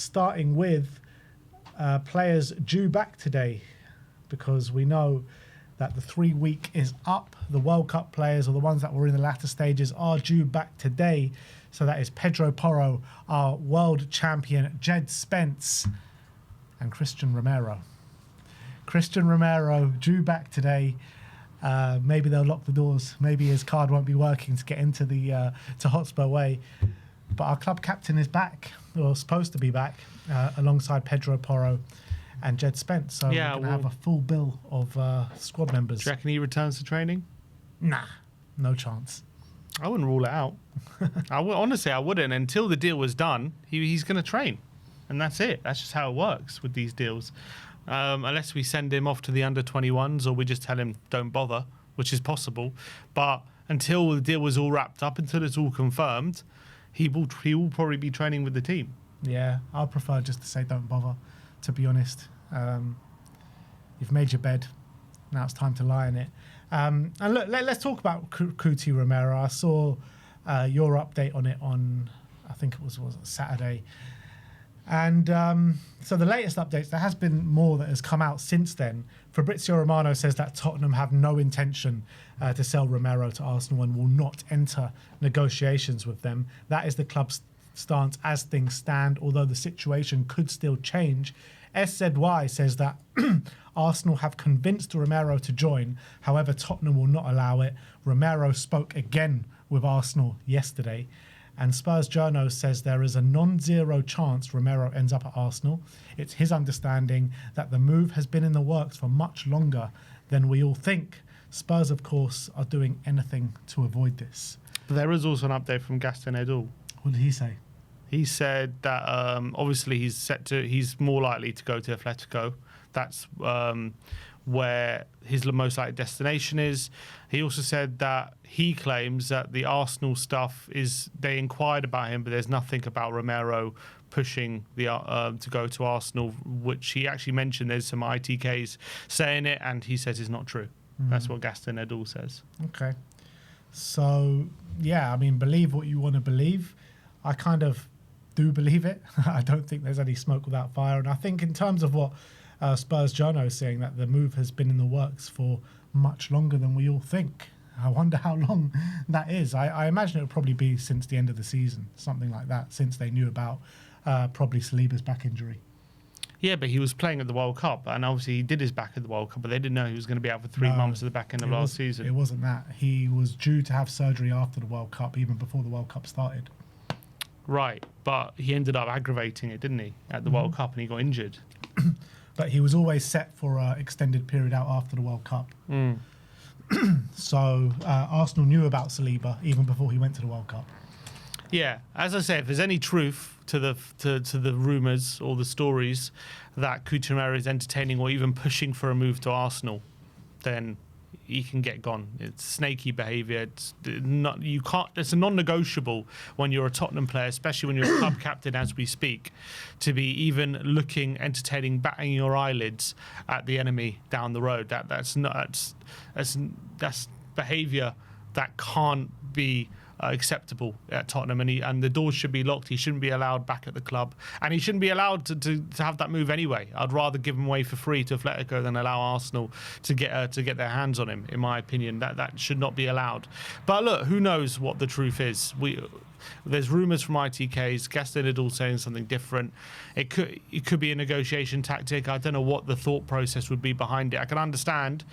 starting with players due back today, because we know that the 3 week is up. The World Cup players, or the ones that were in the latter stages, are due back today. So that is Pedro Porro, our world champion, Jed Spence, and Cristian Romero. Cristian Romero due back today. Maybe they'll lock the doors. Maybe his card won't be working to get into the to Hotspur Way. But our club captain is back, or supposed to be back, alongside Pedro Porro and Jed Spence. So we're going to have a full bill of squad members. Do you reckon he returns to training? Nah, no chance. I wouldn't rule it out. Honestly, I wouldn't. Until the deal was done, he's going to train. And that's it. That's just how it works with these deals. Unless we send him off to the under-21s, or we just tell him don't bother, which is possible. But until the deal was all wrapped up, until it's all confirmed, he will probably be training with the team. Yeah, I'd prefer just to say don't bother, to be honest. You've made your bed. Now it's time to lie in it. And look, let's talk about Cuti Romero. I saw your update on it on, I think it was Saturday. And so the latest updates, there has been more that has come out since then. Fabrizio Romano says that Tottenham have no intention to sell Romero to Arsenal and will not enter negotiations with them. That is the club's stance as things stand, although the situation could still change. SZY says that Arsenal have convinced Romero to join. However, Tottenham will not allow it. Romero spoke again with Arsenal yesterday. And Spurs Journo says there is a non-zero chance Romero ends up at Arsenal. It's his understanding that the move has been in the works for much longer than we all think. Spurs, of course, are doing anything to avoid this. But there is also an update from Gaston Edul. What did he say? He said that obviously he's more likely to go to Atletico. That's where his most likely destination is. He also said that he claims that the Arsenal stuff is, they inquired about him, but there's nothing about Romero pushing the to go to Arsenal, which he actually mentioned there's some ITKs saying it, and he says it's not true. That's what Gaston Edul says. Okay. So, yeah, I mean, believe what you want to believe. I kind of do believe it. I don't think there's any smoke without fire. And I think in terms of what Spurs Journo is saying, that the move has been in the works for much longer than we all think. I wonder how long that is. I imagine it would probably be since the end of the season, something like that, since they knew about probably Saliba's back injury. Yeah, but he was playing at the World Cup, and obviously he did his back at the World Cup, but they didn't know he was going to be out for 3 months at the back end of last season. It wasn't that. He was due to have surgery after the World Cup, even before the World Cup started. Right, but he ended up aggravating it, didn't he, at the World Cup, and he got injured. But he was always set for an extended period out after the World Cup. So Arsenal knew about Saliba even before he went to the World Cup. Yeah, as I say, if there's any truth to the rumours or the stories that Cuti Romero is entertaining or even pushing for a move to Arsenal, then he can get gone. It's snaky behaviour. It's not, you can't. It's a non-negotiable when you're a Tottenham player, especially when you're a club captain, as we speak, to be even looking, entertaining, batting your eyelids at the enemy down the road. That's behaviour that can't be acceptable at Tottenham, and the doors should be locked. He shouldn't be allowed back at the club, and he shouldn't be allowed to have that move anyway. I'd rather give him away for free to Atletico than allow Arsenal to get their hands on him. In my opinion, that should not be allowed. But look, who knows what the truth is? There's rumours from ITKs, Gaston Edul saying something different. It could be a negotiation tactic. I don't know what the thought process would be behind it. I can understand,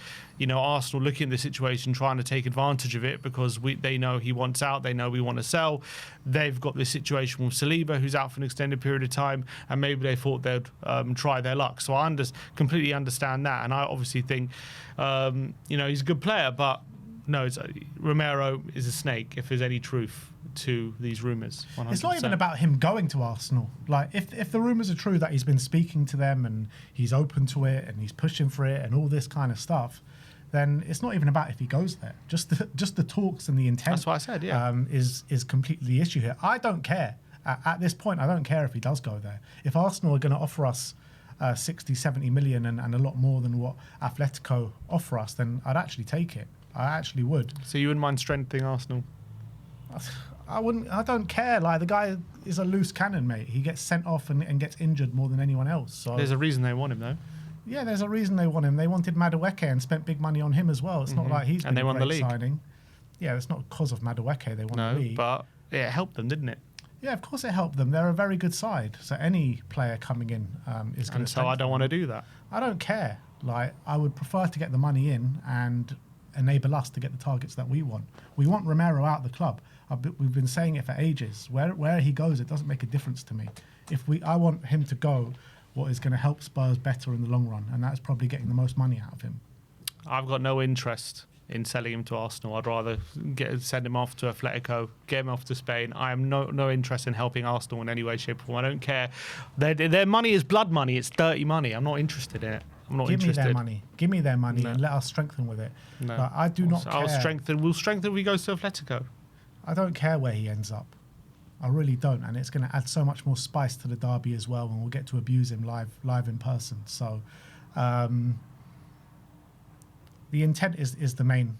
Arsenal looking at the situation, trying to take advantage of it because they know he wants out. They know we want to sell. They've got this situation with Saliba, who's out for an extended period of time, and maybe they thought they'd try their luck. So I completely understand that, and I obviously think, he's a good player, but no, Romero is a snake, if there's any truth to these rumours. 100%. It's not even about him going to Arsenal. Like, if the rumours are true that he's been speaking to them and he's open to it and he's pushing for it and all this kind of stuff, then it's not even about if he goes there. Just the talks and the intent. That's what I said. Yeah, is completely the issue here. I don't care at this point. I don't care if he does go there. If Arsenal are going to offer us 60, 70 million and a lot more than what Atletico offer us, then I'd actually take it. I actually would. So you wouldn't mind strengthening Arsenal? I don't care. Like, the guy is a loose cannon, mate. He gets sent off and gets injured more than anyone else. So there's a reason they want him, though. Yeah, there's a reason they want him. They wanted Madueke and spent big money on him as well. It's not like he's been a great signing. Yeah, it's not because of Madueke they won the league. But it helped them, didn't it? Yeah, of course it helped them. They're a very good side. So any player coming in is going to. So I don't want to do that. I don't care. Like, I would prefer to get the money in and enable us to get the targets that we want. We want Romero out of the club. We've been saying it for ages. Where he goes, it doesn't make a difference to me. I want him to go, what is going to help Spurs better in the long run, and that's probably getting the most money out of him. I've got no interest in selling him to Arsenal. I'd rather send him off to Atletico, get him off to Spain. I am no interest in helping Arsenal in any way, shape, or form. I don't care. Their money is blood money. It's dirty money. I'm not interested in it. I'm not interested. Give me their money and let us strengthen with it. No. Like, I do not care. We'll strengthen if he goes to Atletico. I don't care where he ends up. I really don't. And it's going to add so much more spice to the derby as well, and we'll get to abuse him live in person. So the intent is the main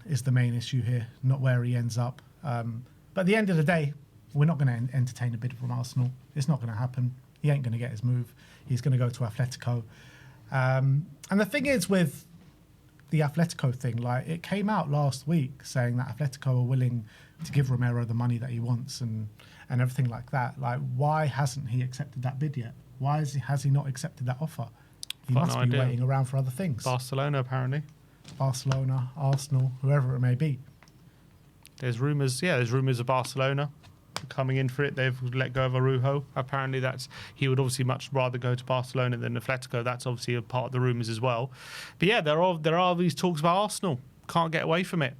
issue here, not where he ends up. But at the end of the day, we're not going to entertain a bid from Arsenal. It's not going to happen. He ain't going to get his move. He's going to go to Atletico. And the thing is with the Atletico thing, like, it came out last week saying that Atletico are willing to give Romero the money that he wants and everything like that. Like, why hasn't he accepted that bid yet? Why has he not accepted that offer? He must be waiting around for other things. Barcelona, apparently. Barcelona, Arsenal, whoever it may be. There's rumours of Barcelona coming in for it. They've let go of Arujo. Apparently he would obviously much rather go to Barcelona than Atletico. That's obviously a part of the rumours as well. But yeah, there are these talks about Arsenal. Can't get away from it.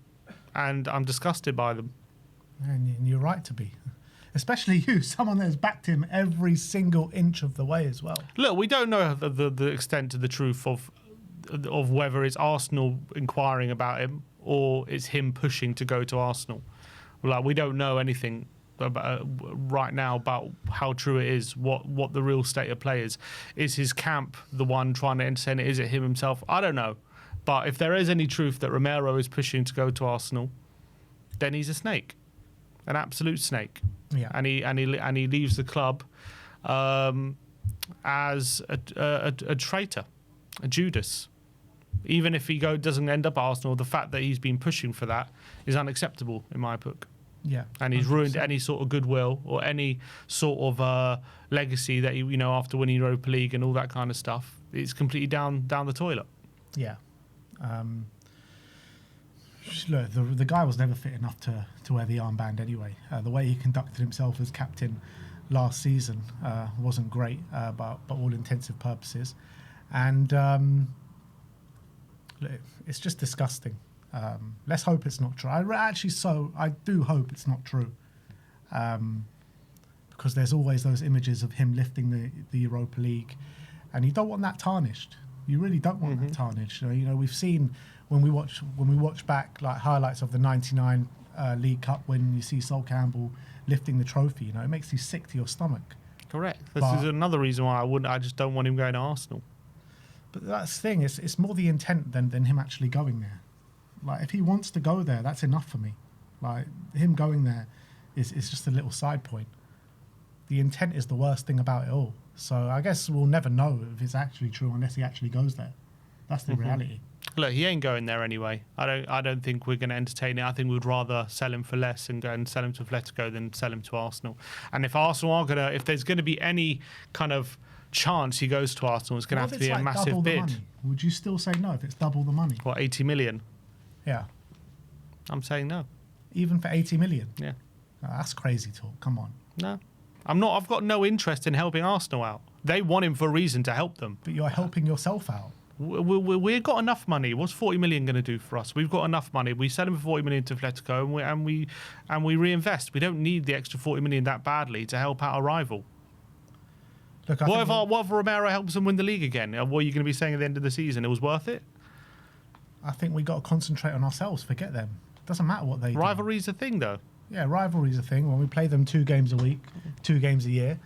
And I'm disgusted by them. And you're right to be. Especially you, someone that has backed him every single inch of the way as well. Look, we don't know the extent of the truth of whether it's Arsenal inquiring about him or it's him pushing to go to Arsenal. Like, we don't know anything about, right now about how true it is, what the real state of play is. Is his camp the one trying to entertain it? Is it him himself? I don't know. But if there is any truth that Romero is pushing to go to Arsenal, then he's a snake, an absolute snake. Yeah. And he leaves the club as a traitor, a Judas. Even if he doesn't end up at Arsenal, the fact that he's been pushing for that is unacceptable in my book. Yeah, and he's 100%. Ruined any sort of goodwill or any sort of legacy that he, after winning Europa League and all that kind of stuff. It's completely down the toilet. Yeah. Look, the guy was never fit enough to wear the armband anyway. The way he conducted himself as captain last season wasn't great, by all intensive purposes, and look, it's just disgusting. Let's hope it's not true. I do hope it's not true, because there's always those images of him lifting the Europa League, and you don't want that tarnished. You really don't want that tarnished. We've seen when we watch back like highlights of the '99 League Cup, when you see Sol Campbell lifting the trophy, it makes you sick to your stomach. Correct. This is another reason why I just don't want him going to Arsenal. But that's the thing. It's more the intent than him actually going there. Like, if he wants to go there, that's enough for me. Like, him going there is just a little side point. The intent is the worst thing about it all. So I guess we'll never know if it's actually true unless he actually goes there. That's the reality. Look, he ain't going there anyway. I don't think we're going to entertain it. I think we'd rather sell him for less and go and sell him to Atletico than sell him to Arsenal. And if Arsenal if there's going to be any kind of chance he goes to Arsenal, it's going to have to be a massive bid. Would you still say no if it's double the money? What, 80 million? Yeah. I'm saying no. Even for 80 million? Yeah. No, that's crazy talk. Come on. No. I'm not. I've got no interest in helping Arsenal out. They want him for a reason to help them. But you're helping yourself out. We've got enough money. What's 40 million going to do for us? We've got enough money. We sell him for 40 million to Atletico and we reinvest. We don't need the extra 40 million that badly to help out a rival. Look, what if Romero helps them win the league again? What are you going to be saying at the end of the season? It was worth it? I think we got to concentrate on ourselves. Forget them. It doesn't matter what they do. Rivalry's a thing, though. Yeah, rivalry's a thing. When we play them 2 games a week, 2 games a year,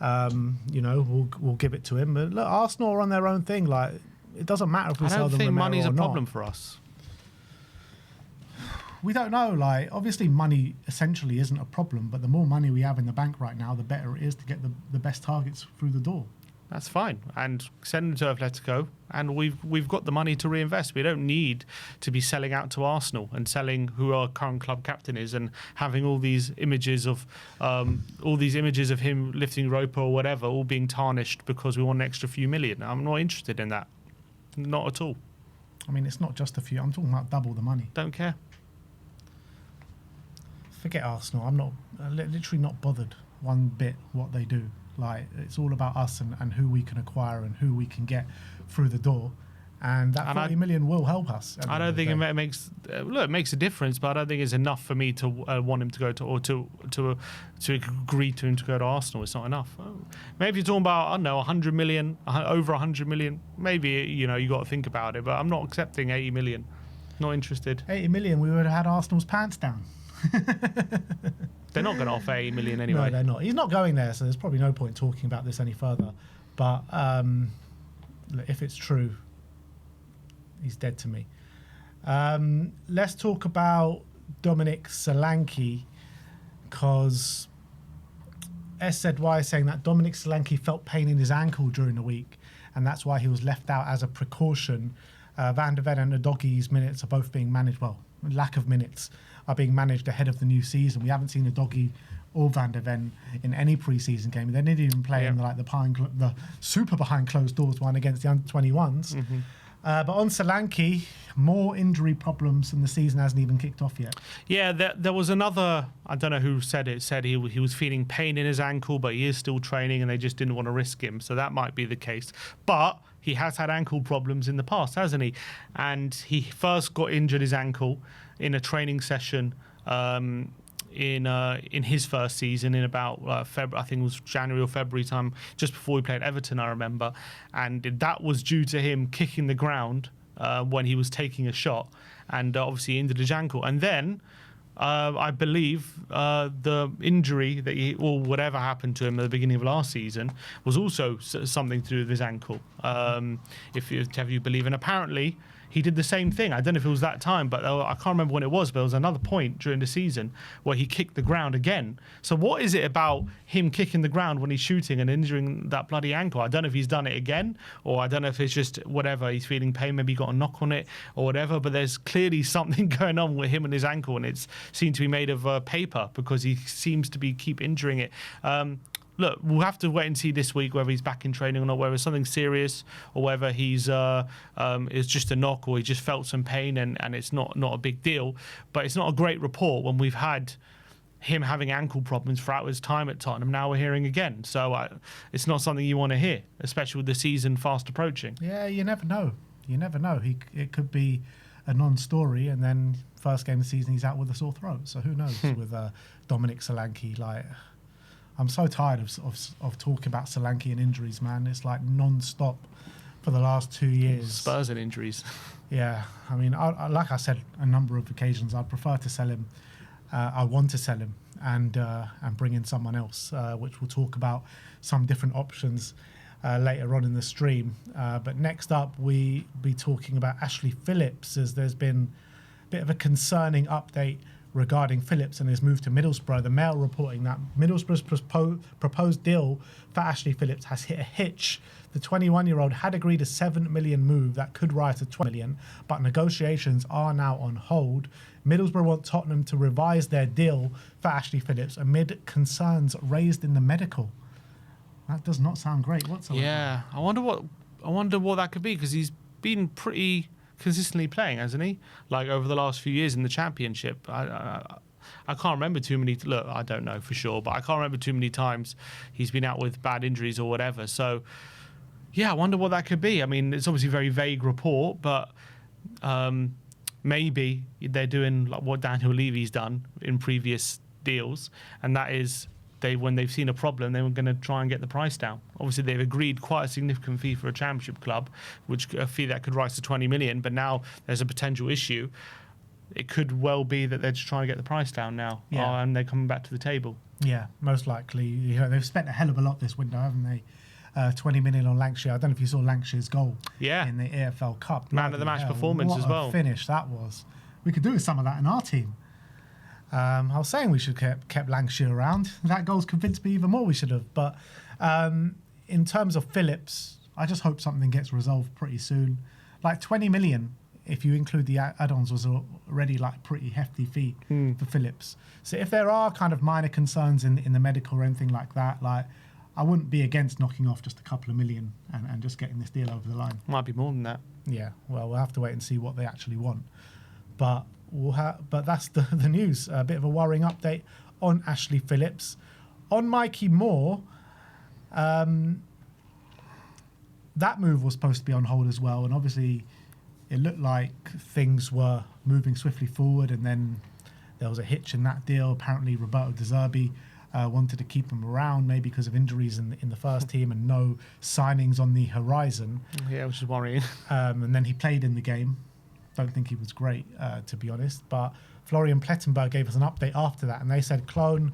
we'll give it to him. But look, Arsenal are on their own thing. Like, it doesn't matter if we sell them Romero or not. I don't think money's a problem for us. we don't know. Like, obviously, money essentially isn't a problem, but the more money we have in the bank right now, the better it is to get the best targets through the door. That's fine, and send them to Atletico, and we've got the money to reinvest. We don't need to be selling out to Arsenal and selling who our current club captain is, and having all these images of him lifting rope or whatever, all being tarnished because we want an extra few million. I'm not interested in that, not at all. I mean, it's not just a few. I'm talking about double the money. Don't care. Forget Arsenal. I'm not literally not bothered one bit what they do. Like, it's all about us and who we can acquire and who we can get through the door, and that 40 million will help us. I don't think it makes it makes a difference, but I don't think it's enough for me to want him to go to agree to him to go to Arsenal. It's not enough. Maybe if you're talking about, I don't know, 100 million, over 100 million. Maybe you got to think about it, but I'm not accepting 80 million. Not interested. 80 million, we would have had Arsenal's pants down. They're not going to offer 80 million anyway. No, they're not. He's not going there, so there's probably no point talking about this any further. But if it's true, he's dead to me. Let's talk about Dominic Solanke, because SZY is saying that Dominic Solanke felt pain in his ankle during the week, and that's why he was left out as a precaution. Van de Ven and Udogie's minutes are both being managed, well, lack of minutes are being managed ahead of the new season. We haven't seen Udogie or Van de Ven in any pre-season game. They didn't even play in the super behind closed doors one against the under-21s. Mm-hmm. But on Solanke, more injury problems, and the season hasn't even kicked off yet. Yeah, there was another, I don't know who said it, said he was feeling pain in his ankle, but he is still training and they just didn't want to risk him. So that might be the case. But he has had ankle problems in the past, hasn't he? And he first got injured his ankle in a training session in his first season in about February, I think it was January or February time, just before we played Everton, I remember. And that was due to him kicking the ground when he was taking a shot, and obviously injured his ankle. And then I believe the injury that or whatever happened to him at the beginning of last season was also something to do with his ankle, if you believe. And apparently he did the same thing. I don't know if it was that time, but I can't remember when it was, but there was another point during the season where he kicked the ground again. So what is it about him kicking the ground when he's shooting and injuring that bloody ankle? I don't know if he's done it again, or I don't know if it's just whatever, he's feeling pain, maybe he got a knock on it or whatever, but there's clearly something going on with him and his ankle, and it's seemed to be made of paper, because he seems to keep injuring it. Look, we'll have to wait and see this week whether he's back in training or not, whether it's something serious or whether he's it's just a knock, or he just felt some pain and it's not a big deal. But it's not a great report when we've had him having ankle problems throughout his time at Tottenham. Now we're hearing again. So it's not something you want to hear, especially with the season fast approaching. Yeah, you never know. You never know. It could be a non-story, and then first game of the season he's out with a sore throat. So who knows with Dominic Solanke. Like, I'm so tired of talking about Solanke and injuries, man. It's like non-stop for the last 2 years. Spurs and injuries. Yeah, I mean, I like I said a number of occasions, I'd prefer to sell him. I want to sell him and bring in someone else, which we'll talk about some different options later on in the stream. But next up, we be talking about Ashley Phillips, as there's been a bit of a concerning update regarding Phillips and his move to Middlesbrough. The Mail reporting that Middlesbrough's proposed deal for Ashley Phillips has hit a hitch. The 21-year-old had agreed a 7 million move that could rise to 20 million, but negotiations are now on hold. Middlesbrough want Tottenham to revise their deal for Ashley Phillips amid concerns raised in the medical. That does not sound great whatsoever. Yeah, I wonder what that could be, because he's been pretty consistently playing, hasn't he? Like over the last few years in the Championship. I can't remember too many. Look, I don't know for sure, but I can't remember too many times he's been out with bad injuries or whatever. So, yeah, I wonder what that could be. I mean, it's obviously a very vague report, but maybe they're doing like what Daniel Levy's done in previous deals, and that is when they've seen a problem, they were going to try and get the price down. Obviously, they've agreed quite a significant fee for a Championship club, which a fee that could rise to 20 million, but now there's a potential issue. It could well be that they're just trying to get the price down now, and they're coming back to the table. Yeah, most likely. You know, they've spent a hell of a lot this window, haven't they? 20 million on Lancashire. I don't know if you saw Lancashire's goal in the AFL Cup. Man of the match performance as well. What a finish that was. We could do with some of that in our team. I was saying we should have kept Lancashire around. That goal's convinced me even more we should have. But in terms of Phillips, I just hope something gets resolved pretty soon. Like 20 million, if you include the add-ons, was already like a pretty hefty fee for Phillips. So if there are kind of minor concerns in the medical or anything like that, like I wouldn't be against knocking off just a couple of million and just getting this deal over the line. Might be more than that. Yeah, well, we'll have to wait and see what they actually want. But that's the news. A bit of a worrying update on Ashley Phillips. On Mikey Moore, that move was supposed to be on hold as well, and obviously it looked like things were moving swiftly forward, and then there was a hitch in that deal. Apparently Roberto De Zerbi wanted to keep him around, maybe because of injuries in the first team and no signings on the horizon. Yeah, which is worrying. And then he played in the game. Don't think he was great, to be honest. But Florian Plettenberg gave us an update after that, and they said Cologne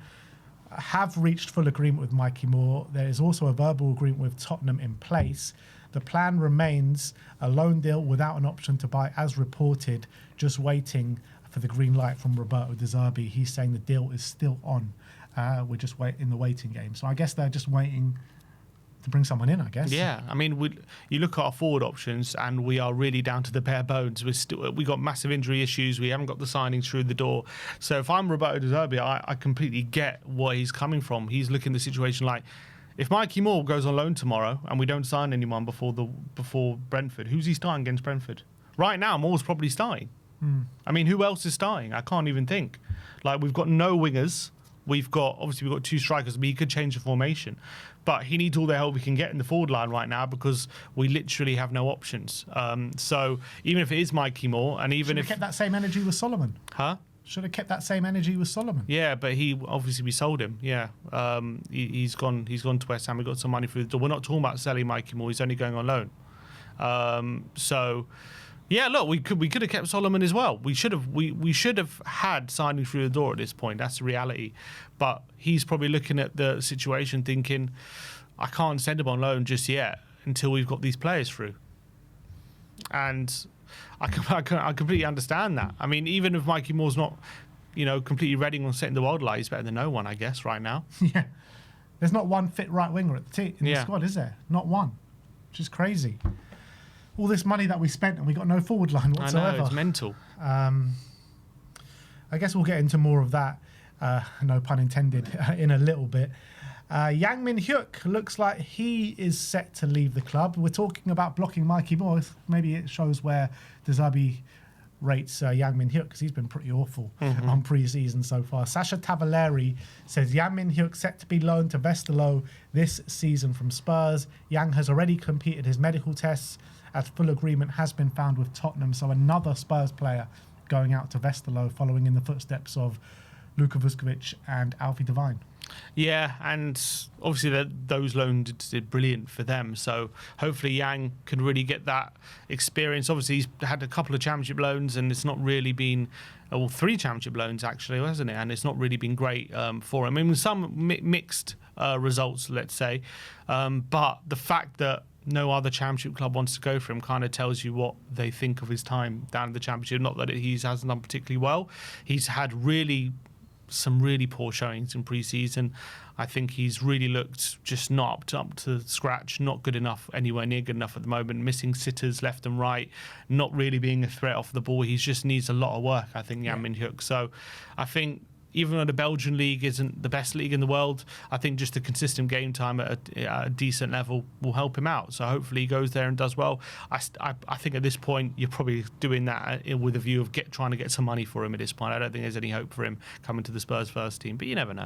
have reached full agreement with Mikey Moore. There is also a verbal agreement with Tottenham in place. The plan remains a loan deal without an option to buy, as reported, just waiting for the green light from Roberto De Zerbi. He's saying the deal is still on. We're just in the waiting game. So I guess they're just waiting to bring someone in, I guess. Yeah, I mean, you look at our forward options, and we are really down to the bare bones. We got massive injury issues. We haven't got the signings through the door. So if I'm Roberto De Zerbi, I completely get where he's coming from. He's looking at the situation like, if Mikey Moore goes on loan tomorrow and we don't sign anyone before Brentford, who's he starting against Brentford? Right now, Moore's probably starting. I mean, who else is starting? I can't even think. Like, we've got no wingers. We've got two strikers. I mean, he could change the formation, but he needs all the help we can get in the forward line right now because we literally have no options. So even if it is Mikey Moore, and even if kept that same energy with Solomon, should have kept that same energy with Solomon. Yeah, but we sold him. Yeah, he's gone to West Ham. We got some money through the door. We're not talking about selling Mikey Moore. He's only going on loan. So. Yeah, look, we could have kept Solomon as well. We should have had signing through the door at this point. That's the reality. But he's probably looking at the situation thinking, I can't send him on loan just yet until we've got these players through. And I completely understand that. I mean, even if Mikey Moore's not, completely ready on setting the world light, he's better than no one, I guess, right now. Yeah. There's not one fit right winger at the in the squad, is there? Not one. Which is crazy. All this money that we spent and we got no forward line whatsoever. I know, it's mental. I guess we'll get into more of that, no pun intended, in a little bit. Yang Minhyeok looks like he is set to leave the club. We're talking about blocking Mikey Moore. Maybe it shows where De Zerbi rates Yang Minhyeok, because he's been pretty awful on pre-season so far. Sasha Tavaleri says Yang Minhyeok set to be loaned to Westerlo this season from Spurs. Yang has already completed his medical tests, as full agreement has been found with Tottenham. So another Spurs player going out to Westerlo, following in the footsteps of Luka Vuskovic and Alfie Devine. Yeah, and obviously those loans did brilliant for them. So hopefully Yang can really get that experience. Obviously he's had a couple of championship loans, and it's not really been, 3 championship loans actually, hasn't it? And it's not really been great for him. I mean, some mixed results, let's say. But the fact that no other championship club wants to go for him kind of tells you what they think of his time down in the championship. Not that he hasn't done particularly well. He's had some really poor showings in pre-season. I think he's really looked just not up to scratch, not good enough, anywhere near good enough at the moment, missing sitters left and right, not really being a threat off the ball. He just needs a lot of work, I think, Yang Minhyeok. So I think even though the Belgian league isn't the best league in the world, I think just a consistent game time at a decent level will help him out. So hopefully he goes there and does well. I think at this point you're probably doing that with a view of trying to get some money for him at this point. I don't think there's any hope for him coming to the Spurs first team, but you never know.